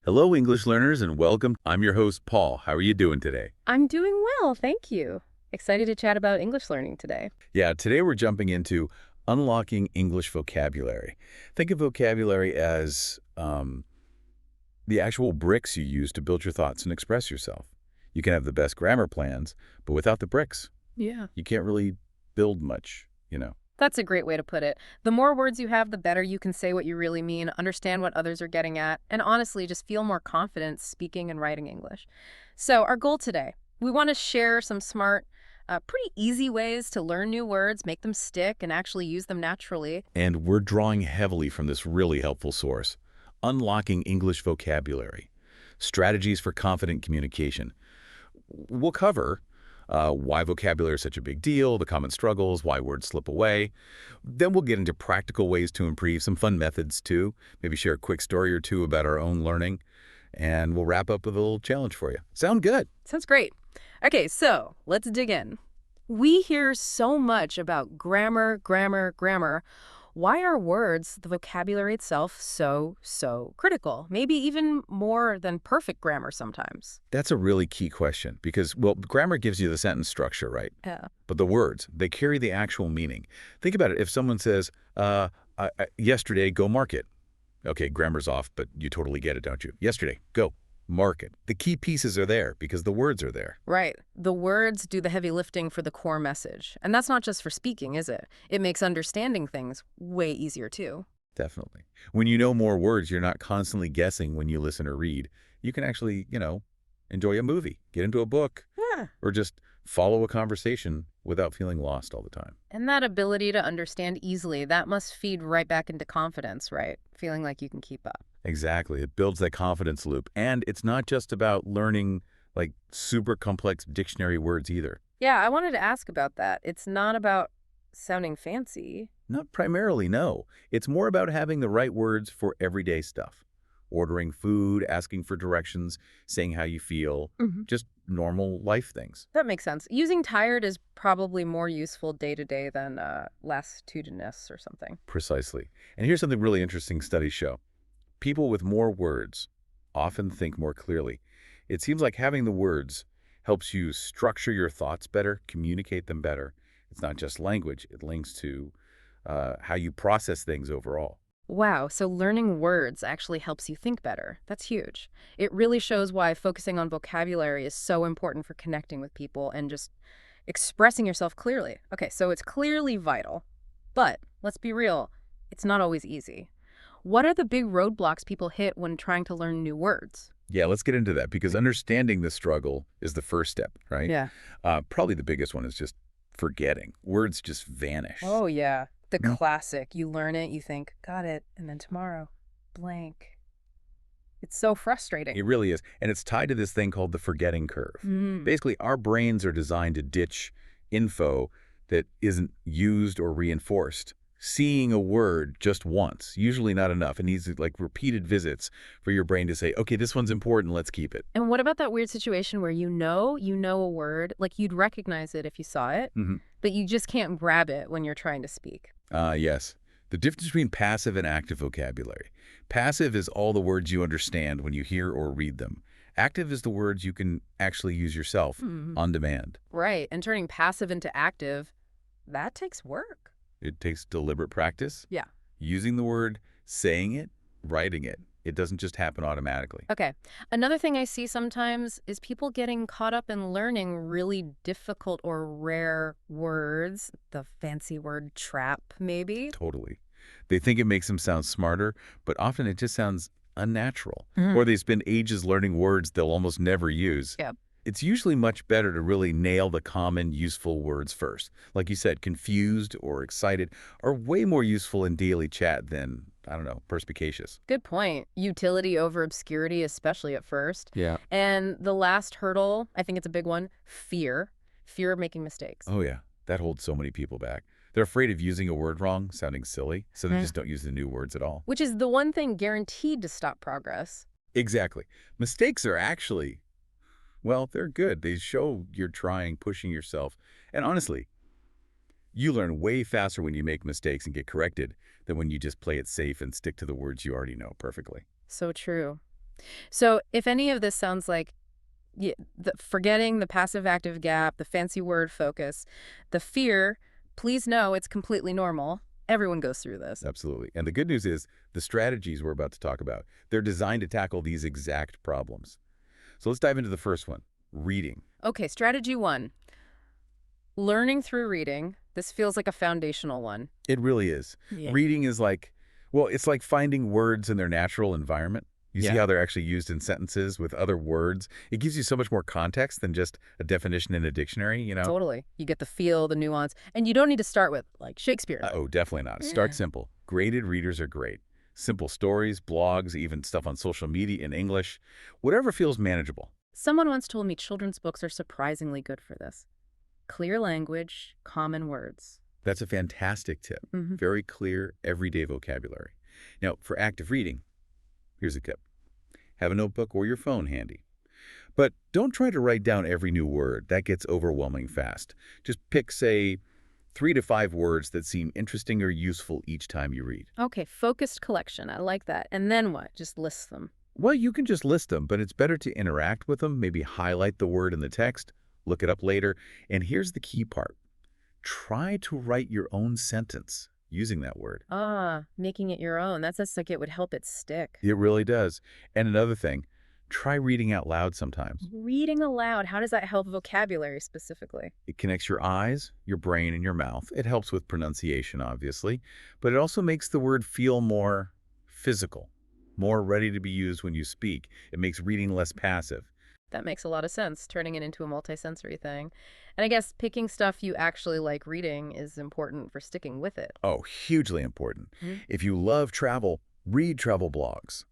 Hello, English learners, and welcome. I'm your host, Paul. How are you doing today? I'm doing well, thank you. Excited to chat about English learning today. Yeah, today we're jumping into unlocking English vocabulary. Think of vocabulary as the actual bricks you use to build your thoughts and express yourself. You can have the best grammar plans, but without the bricks, Yeah. you can't really build much. That's a great way to put it. The more words you have, the better you can say what you really mean, understand what others are getting at, and honestly, just feel more confident speaking and writing English. So, our goal today, we want to share some smart, pretty easy ways to learn new words, make them stick, and actually use them naturally. And we're drawing heavily from this really helpful source, Unlocking English Vocabulary, Strategies for Confident Communication. We'll cover why vocabulary is such a big deal, the common struggles, why words slip away. Then we'll get into practical ways to improve, some fun methods too, maybe share a quick story or two about our own learning, and we'll wrap up with a little challenge for you. Sound good? Sounds great. Okay, so let's dig in. We hear so much about grammar, grammar, grammar. Why are words, the vocabulary itself, so critical? Maybe even more than perfect grammar sometimes. That's a really key question because, well, grammar gives you the sentence structure, right? Yeah. But the words, they carry the actual meaning. Think about it. If someone says, yesterday, go market. Okay, grammar's off, but you totally get it, don't you? Yesterday, go market. The key pieces are there because the words are there. Right. The words do the heavy lifting for the core message. And that's not just for speaking, is it? It makes understanding things way easier, too. Definitely. When you know more words, you're not constantly guessing when you listen or read. You can actually, enjoy a movie, get into a book, Yeah. or just follow a conversation without feeling lost all the time. And that ability to understand easily, that must feed right back into confidence, right? Feeling like you can keep up. Exactly. It builds that confidence loop. And it's not just about learning like super complex dictionary words either. Yeah, I wanted to ask about that. It's not about sounding fancy. Not primarily, no. It's more about having the right words for everyday stuff. Ordering food, asking for directions, saying how you feel, Hmm. just normal life things. That makes sense. Using tired is probably more useful day to day than latitudinous or something. Precisely. And here's something really interesting studies show. People with more words often think more clearly. It seems like having the words helps you structure your thoughts better, communicate them better. It's not just language. It links to how you process things overall. Wow, so learning words actually helps you think better. That's huge. It really shows why focusing on vocabulary is so important for connecting with people and just expressing yourself clearly. Okay, so it's clearly vital. But let's be real, it's not always easy. What are the big roadblocks people hit when trying to learn new words? Yeah, let's get into that because understanding the struggle is the first step, right? Yeah. Probably the biggest one is just forgetting. Words just vanish. Oh, yeah. The No. classic. You learn it, you think, got it, and then tomorrow, blank. It's so frustrating. It really is. And it's tied to this thing called the forgetting curve. Mm. Basically, our brains are designed to ditch info that isn't used or reinforced. Seeing a word just once, usually not enough. It needs like repeated visits for your brain to say, okay, this one's important, let's keep it. And what about that weird situation where you know a word, like you'd recognize it if you saw it, Hmm. but you just can't grab it when you're trying to speak? Yes. The difference between passive and active vocabulary. Passive is all the words you understand when you hear or read them. Active is the words you can actually use yourself Hmm. on demand. Right. And turning passive into active, that takes work. It takes deliberate practice, Yeah. using the word, saying it, writing it. It doesn't just happen automatically. Okay. Another thing I see sometimes is people getting caught up in learning really difficult or rare words, the fancy word trap, maybe. Totally. They think it makes them sound smarter, but often it just sounds unnatural. Mhm. Or they spend ages learning words they'll almost never use. Yeah. It's usually much better to really nail the common, useful words first. Like you said, confused or excited are way more useful in daily chat than, I don't know, perspicacious. Good point. Utility over obscurity, especially at first. Yeah. And the last hurdle, I think it's a big one, fear. Fear of making mistakes. Oh, yeah. That holds so many people back. They're afraid of using a word wrong, sounding silly, so they Yeah. just don't use the new words at all. Which is the one thing guaranteed to stop progress. Exactly. Mistakes are actually, well, they're good. They show you're trying, pushing yourself. And honestly, you learn way faster when you make mistakes and get corrected than when you just play it safe and stick to the words you already know perfectly. So true. So if any of this sounds like forgetting the passive-active gap, the fancy word focus, the fear, please know it's completely normal. Everyone goes through this. Absolutely. And the good news is the strategies we're about to talk about, they're designed to tackle these exact problems. So let's dive into the first one, reading. Okay, strategy 1. Learning through reading. This feels like a foundational one. It really is. Yeah. Reading is like, well, it's like finding words in their natural environment. You see Yeah. how they're actually used in sentences with other words. It gives you so much more context than just a definition in a dictionary, you know? Totally. You get the feel, the nuance, and you don't need to start with, like, Shakespeare. Oh, definitely not. Start Yeah. simple. Graded readers are great. Simple stories, blogs, even stuff on social media in English. Whatever feels manageable. Someone once told me children's books are surprisingly good for this. Clear language, common words. That's a fantastic tip. Mhm. Very clear, everyday vocabulary. Now, for active reading, here's a tip. Have a notebook or your phone handy. But don't try to write down every new word. That gets overwhelming fast. Just pick, say, 3 to 5 words that seem interesting or useful each time you read. Okay, focused collection. I like that. And then what? Just list them. Well, you can just list them, but it's better to interact with them, maybe highlight the word in the text, look it up later. And here's the key part. Try to write your own sentence using that word. Making it your own. That's just like it would help it stick. It really does. And another thing, try reading out loud sometimes. Reading aloud, how does that help vocabulary specifically? It connects your eyes, your brain, and your mouth. It helps with pronunciation, obviously, but it also makes the word feel more physical, more ready to be used when you speak. It makes reading less passive. That makes a lot of sense, turning it into a multisensory thing. And I guess picking stuff you actually like reading is important for sticking with it. Oh, hugely important. Mhm. If you love travel, read travel blogs.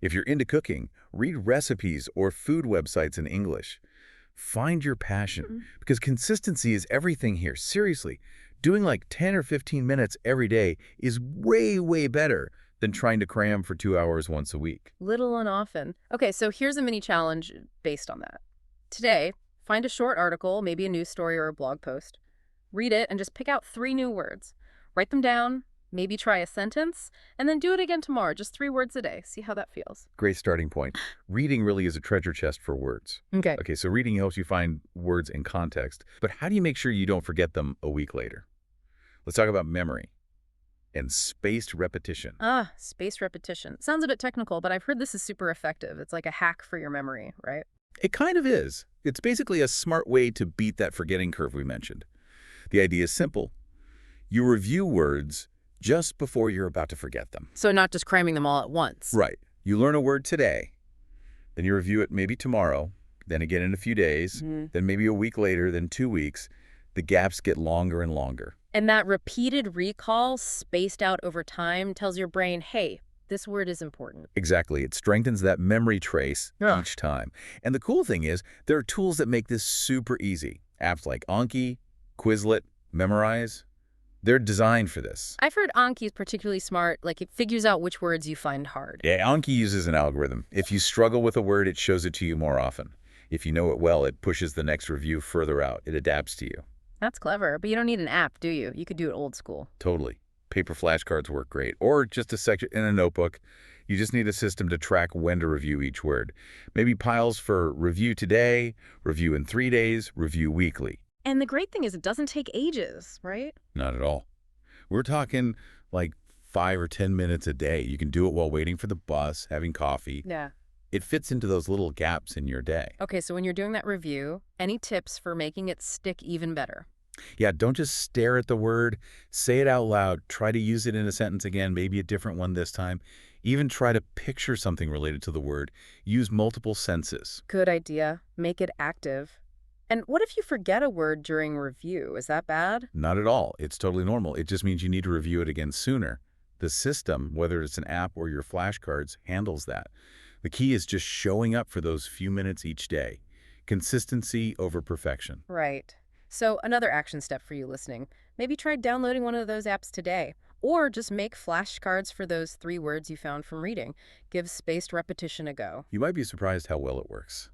If you're into cooking, read recipes or food websites in English. Find your passion, Mhm. because consistency is everything here. Seriously, doing like 10 or 15 minutes every day is way, way better than trying to cram for 2 hours once a week. Little and often. Okay, so here's a mini challenge based on that. Today, find a short article, maybe a news story or a blog post. Read it and just pick out 3 new words. Write them down, maybe try a sentence, and then do it again tomorrow. Just 3 words a day. See how that feels. Great starting point. Reading really is a treasure chest for words. Okay. Okay, so reading helps you find words in context, but how do you make sure you don't forget them a week later? Let's talk about memory and spaced repetition. Spaced repetition. Sounds a bit technical, but I've heard this is super effective. It's like a hack for your memory, right? It kind of is. It's basically a smart way to beat that forgetting curve we mentioned. The idea is simple. You review words just before you're about to forget them. So not just cramming them all at once. Right. You learn a word today, then you review it maybe tomorrow, then again in a few days, Mhm. then maybe a week later, then 2 weeks. The gaps get longer and longer. And that repeated recall, spaced out over time, tells your brain, hey, this word is important. Exactly. It strengthens that memory trace Yeah. each time. And the cool thing is, there are tools that make this super easy. Apps like Anki, Quizlet, Memorize, they're designed for this. I've heard Anki is particularly smart, like it figures out which words you find hard. Yeah, Anki uses an algorithm. If you struggle with a word, it shows it to you more often. If you know it well, it pushes the next review further out. It adapts to you. That's clever, but you don't need an app, do you? You could do it old school. Totally. Paper flashcards work great. Or just a section in a notebook. You just need a system to track when to review each word. Maybe piles for review today, review in 3 days, review weekly. And the great thing is it doesn't take ages, right? Not at all. We're talking like 5 or 10 minutes a day. You can do it while waiting for the bus, having coffee. Yeah. It fits into those little gaps in your day. Okay, so when you're doing that review, any tips for making it stick even better? Yeah, don't just stare at the word. Say it out loud. Try to use it in a sentence again, maybe a different one this time. Even try to picture something related to the word. Use multiple senses. Good idea. Make it active. And what if you forget a word during review? Is that bad? Not at all. It's totally normal. It just means you need to review it again sooner. The system, whether it's an app or your flashcards, handles that. The key is just showing up for those few minutes each day. Consistency over perfection. Right. So another action step for you listening, maybe try downloading one of those apps today. Or just make flashcards for those 3 words you found from reading. Give spaced repetition a go. You might be surprised how well it works.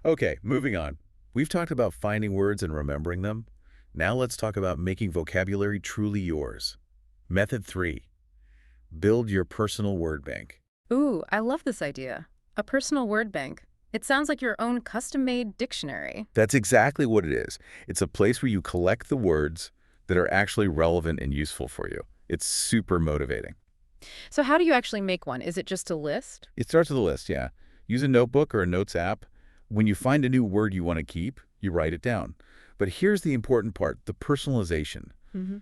Okay, moving on. We've talked about finding words and remembering them. Now let's talk about making vocabulary truly yours. Method 3. Build your personal word bank. Ooh, I love this idea. A personal word bank. It sounds like your own custom-made dictionary. That's exactly what it is. It's a place where you collect the words that are actually relevant and useful for you. It's super motivating. So how do you actually make one? Is it just a list? It starts with a list, yeah. Use a notebook or a notes app. When you find a new word you want to keep, you write it down. But here's the important part, the personalization. Mm-hmm.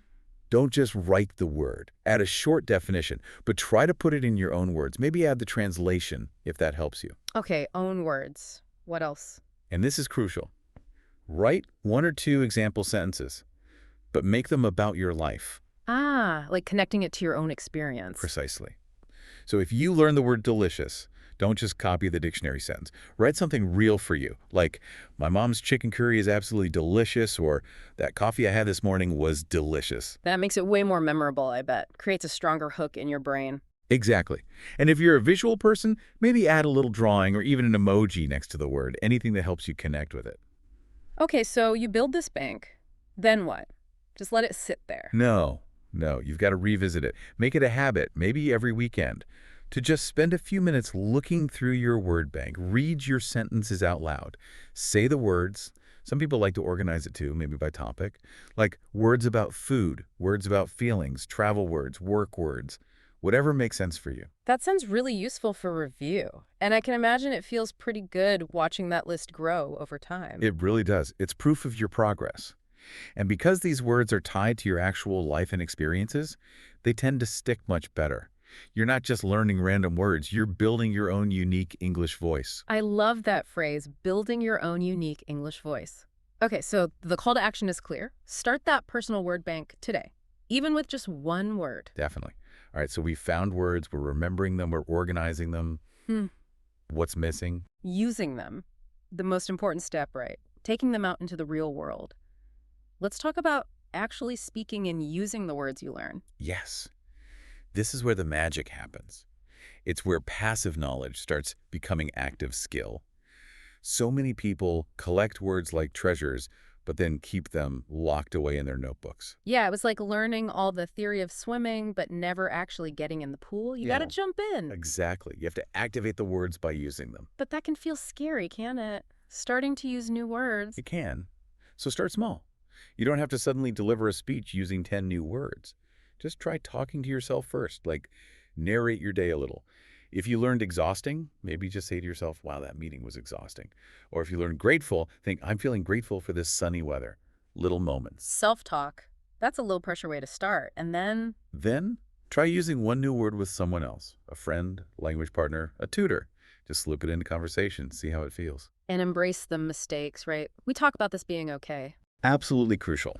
Don't just write the word. Add a short definition, but try to put it in your own words. Maybe add the translation if that helps you. Okay, own words. What else? And this is crucial. Write 1 or 2 example sentences, but make them about your life. Ah, like connecting it to your own experience. Precisely. So if you learn the word delicious, don't just copy the dictionary sentence. Write something real for you, like, my mom's chicken curry is absolutely delicious, or that coffee I had this morning was delicious. That makes it way more memorable, I bet. Creates a stronger hook in your brain. Exactly. And if you're a visual person, maybe add a little drawing or even an emoji next to the word, anything that helps you connect with it. Okay, so you build this bank. Then what? Just let it sit there. No, you've got to revisit it. Make it a habit, maybe every weekend, to just spend a few minutes looking through your word bank. Read your sentences out loud. Say the words. Some people like to organize it too, maybe by topic, like words about food, words about feelings, travel words, work words, whatever makes sense for you. That sounds really useful for review. And I can imagine it feels pretty good watching that list grow over time. It really does. It's proof of your progress. And because these words are tied to your actual life and experiences, they tend to stick much better. You're not just learning random words, you're building your own unique English voice. I love that phrase, building your own unique English voice. Okay, so the call to action is clear. Start that personal word bank today, even with just one word. Definitely. All right, so we found words, we're remembering them, we're organizing them. Hmm. What's missing? Using them. The most important step, right? Taking them out into the real world. Let's talk about actually speaking and using the words you learn. Yes. This is where the magic happens. It's where passive knowledge starts becoming active skill. So many people collect words like treasures, but then keep them locked away in their notebooks. Yeah, it was like learning all the theory of swimming, but never actually getting in the pool. You Yeah. gotta jump in. Exactly. You have to activate the words by using them. But that can feel scary, can't it? Starting to use new words. It can. So start small. You don't have to suddenly deliver a speech using 10 new words. Just try talking to yourself first, like narrate your day a little. If you learned exhausting, maybe just say to yourself, wow, that meeting was exhausting. Or if you learned grateful, think, I'm feeling grateful for this sunny weather. Little moments. Self-talk. That's a low-pressure way to start. And Then try using one new word with someone else, a friend, language partner, a tutor. Just slip it into conversation, see how it feels. embrace the mistakes, right? We talk about this being okay. Absolutely crucial.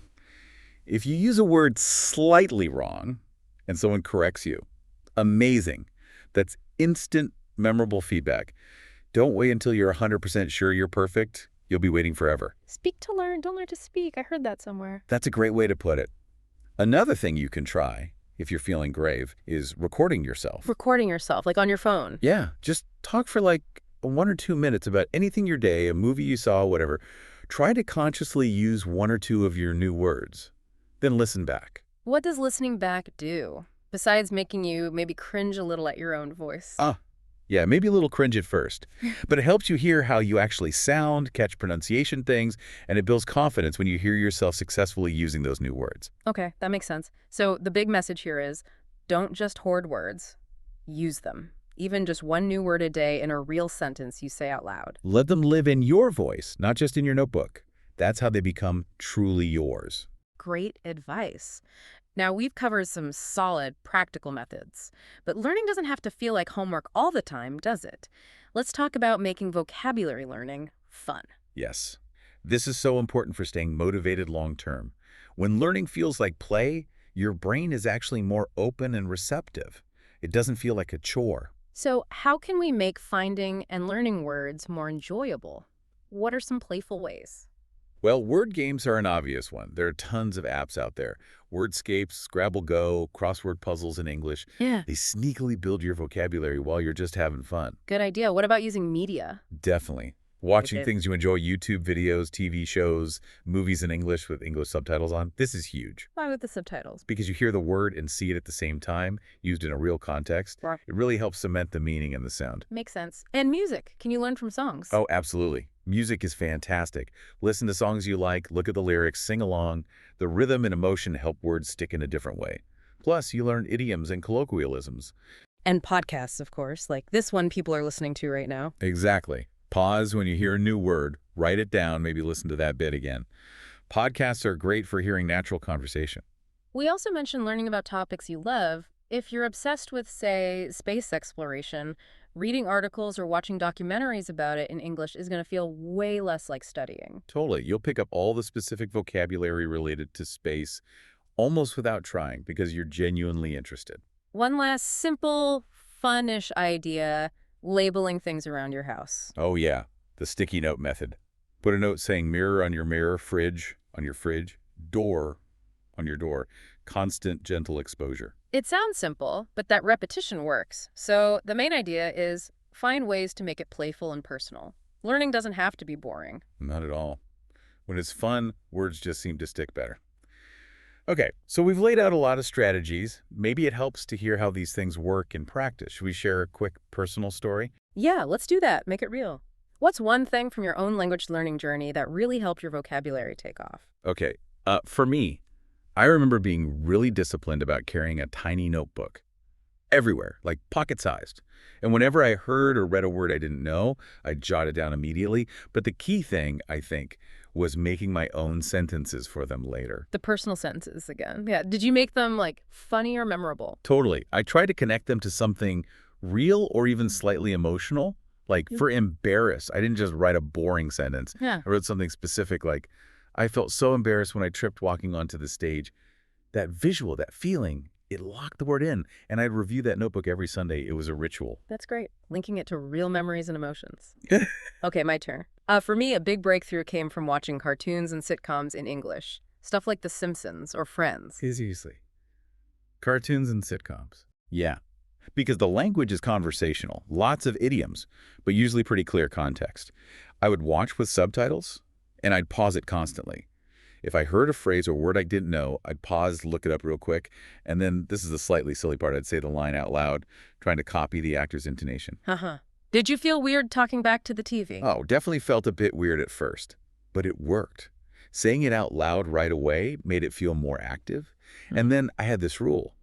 If you use a word slightly wrong and someone corrects you, amazing. That's instant, memorable feedback. Don't wait until you're 100% sure you're perfect. You'll be waiting forever. Speak to learn, don't learn to speak. I heard that somewhere. That's a great way to put it. Another thing you can try, if you're feeling grave, is recording yourself. Recording yourself, like on your phone. Yeah, just talk for like 1 or 2 minutes about anything your day, a movie you saw, whatever. Try to consciously use 1 or 2 of your new words. Then listen back. What does listening back do, besides making you maybe cringe a little at your own voice? Yeah, maybe a little cringe at first, but it helps you hear how you actually sound, catch pronunciation things, and it builds confidence when you hear yourself successfully using those new words. Okay, that makes sense. So the big message here is, don't just hoard words. Use them. Even just one new word a day in a real sentence you say out loud. Let them live in your voice, not just in your notebook. That's how they become truly yours. Great advice. Now, we've covered some solid, practical methods, but learning doesn't have to feel like homework all the time, does it? Let's talk about making vocabulary learning fun. Yes, this is so important for staying motivated long term. When learning feels like play, your brain is actually more open and receptive. It doesn't feel like a chore. So, how can we make finding and learning words more enjoyable? What are some playful ways? Well, word games are an obvious one. There are tons of apps out there. Wordscapes, Scrabble Go, crossword puzzles in English. Yeah. They sneakily build your vocabulary while you're just having fun. Good idea. What about using media? Definitely. Watching did. things you enjoy, YouTube videos, TV shows, movies in English with English subtitles on, this is huge. Why with the subtitles? Because you hear the word and see it at the same time, used in a real context. Right. It really helps cement the meaning and the sound. Makes sense. And music. Can you learn from songs? Oh, absolutely. Music is fantastic. Listen to songs you like, look at the lyrics, sing along. The rhythm and emotion help words stick in a different way. Plus, you learn idioms and colloquialisms. And podcasts, of course, like this one people are listening to right now. Exactly. Pause when you hear a new word, write it down, maybe listen to that bit again. Podcasts are great for hearing natural conversation. We also mentioned learning about topics you love. If you're obsessed with, say, space exploration, reading articles or watching documentaries about it in English is going to feel way less like studying. Totally. You'll pick up all the specific vocabulary related to space almost without trying because you're genuinely interested. One last simple, fun-ish idea, labeling things around your house. Oh yeah, the sticky note method. Put a note saying mirror on your mirror, fridge on your fridge, door on your door. Constant, gentle exposure. It sounds simple, but that repetition works. So the main idea is find ways to make it playful and personal. Learning doesn't have to be boring. Not at all. When it's fun, words just seem to stick better. Okay, so we've laid out a lot of strategies. Maybe it helps to hear how these things work in practice. Should we share a quick personal story? Yeah, let's do that. Make it real. What's one thing from your own language learning journey that really helped your vocabulary take off? Okay, for me, I remember being really disciplined about carrying a tiny notebook everywhere, like pocket-sized. And whenever I heard or read a word I didn't know, I'd jot it down immediately. But the key thing, I think, was making my own sentences for them later. The personal sentences again. Yeah. Did you make them like funny or memorable? Totally. I tried to connect them to something real or even slightly emotional. Like for embarrass, I didn't just write a boring sentence. Yeah. I wrote something specific like, I felt so embarrassed when I tripped walking onto the stage. That visual, that feeling, it locked the word in. And I'd review that notebook every Sunday. It was a ritual. That's great. Linking it to real memories and emotions. Okay, my turn. For me, a big breakthrough came from watching cartoons and sitcoms in English. Stuff like The Simpsons or Friends. Seriously. Cartoons and sitcoms. Yeah. Because the language is conversational. Lots of idioms, but usually pretty clear context. I would watch with subtitles, and I'd pause it constantly. If I heard a phrase or word I didn't know, I'd pause, look it up real quick, and then, this is the slightly silly part, I'd say the line out loud, trying to copy the actor's intonation. Uh-huh. Did you feel weird talking back to the TV? Oh, definitely felt a bit weird at first, but it worked. Saying it out loud right away made it feel more active. And then I had this rule.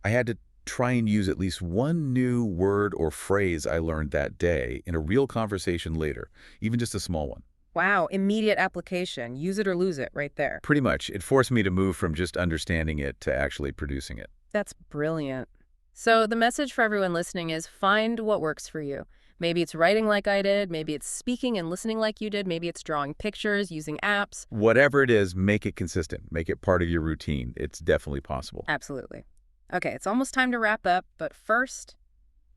I had to try and use at least one new word or phrase I learned that day in a real conversation later, even just a small one. Wow, immediate application. Use it or lose it right there. Pretty much, it forced me to move from just understanding it to actually producing it. That's brilliant. So the message for everyone listening is find what works for you. Maybe it's writing like I did, maybe it's speaking and listening like you did, maybe it's drawing pictures, using apps. Whatever it is, make it consistent. Make it part of your routine. It's definitely possible. Absolutely. Okay, it's almost time to wrap up, but first,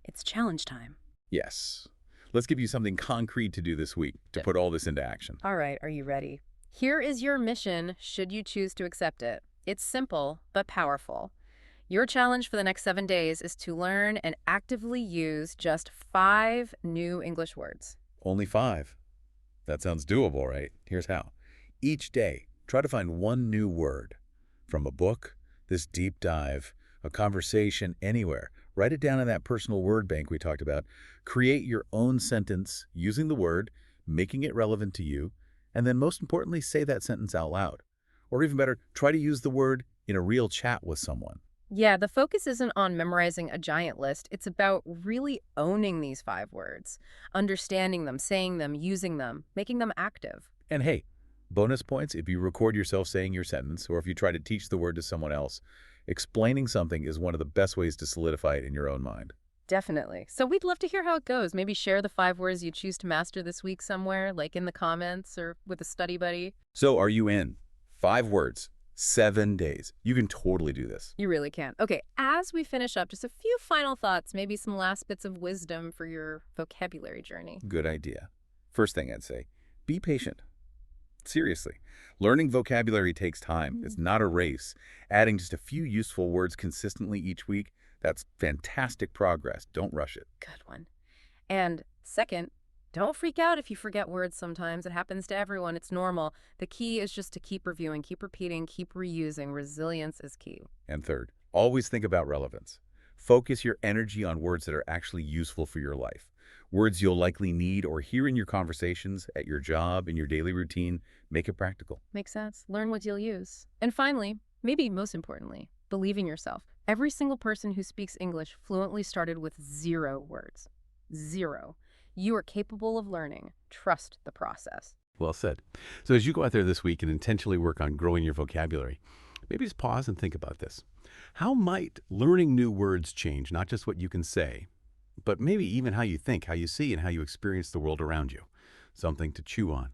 it's challenge time. Yes. Let's give you something concrete to do this week to put all this into action. All right, are you ready? Here is your mission, should you choose to accept it. It's simple, but powerful. Your challenge for the next 7 days is to learn and actively use just 5 new English words. Only 5. That sounds doable, right? Here's how. Each day, try to find one new word. From a book, this deep dive, a conversation, anywhere. Write it down in that personal word bank we talked about. Create your own sentence using the word, making it relevant to you, and then most importantly, say that sentence out loud. Or even better, try to use the word in a real chat with someone. Yeah, the focus isn't on memorizing a giant list. It's about really owning these 5 words, understanding them, saying them, using them, making them active. And hey, bonus points if you record yourself saying your sentence or if you try to teach the word to someone else. Explaining something is one of the best ways to solidify it in your own mind. Definitely. So we'd love to hear how it goes. Maybe share the 5 words you choose to master this week somewhere, like in the comments or with a study buddy. So are you in? 5 words, 7 days. You can totally do this. You really can. Okay, as we finish up, just a few final thoughts, maybe some last bits of wisdom for your vocabulary journey. Good idea. First thing I'd say, be patient. Seriously, learning vocabulary takes time. It's not a race. Adding just a few useful words consistently each week, that's fantastic progress. Don't rush it. Good one. And second, Don't freak out if you forget words sometimes. It happens to everyone. It's normal. The key is just to keep reviewing, keep repeating, keep reusing. Resilience is key. And third, always think about relevance. Focus your energy on words that are actually useful for your life. Words you'll likely need or hear in your conversations, at your job, in your daily routine. Make it practical. Makes sense. Learn what you'll use. And finally, maybe most importantly, believe in yourself. Every single person who speaks English fluently started with 0 words. 0. You are capable of learning. Trust the process. Well said. So as you go out there this week and intentionally work on growing your vocabulary, maybe just pause and think about this. How might learning new words change not just what you can say, but maybe even how you think, how you see, and how you experience the world around you? Something to chew on.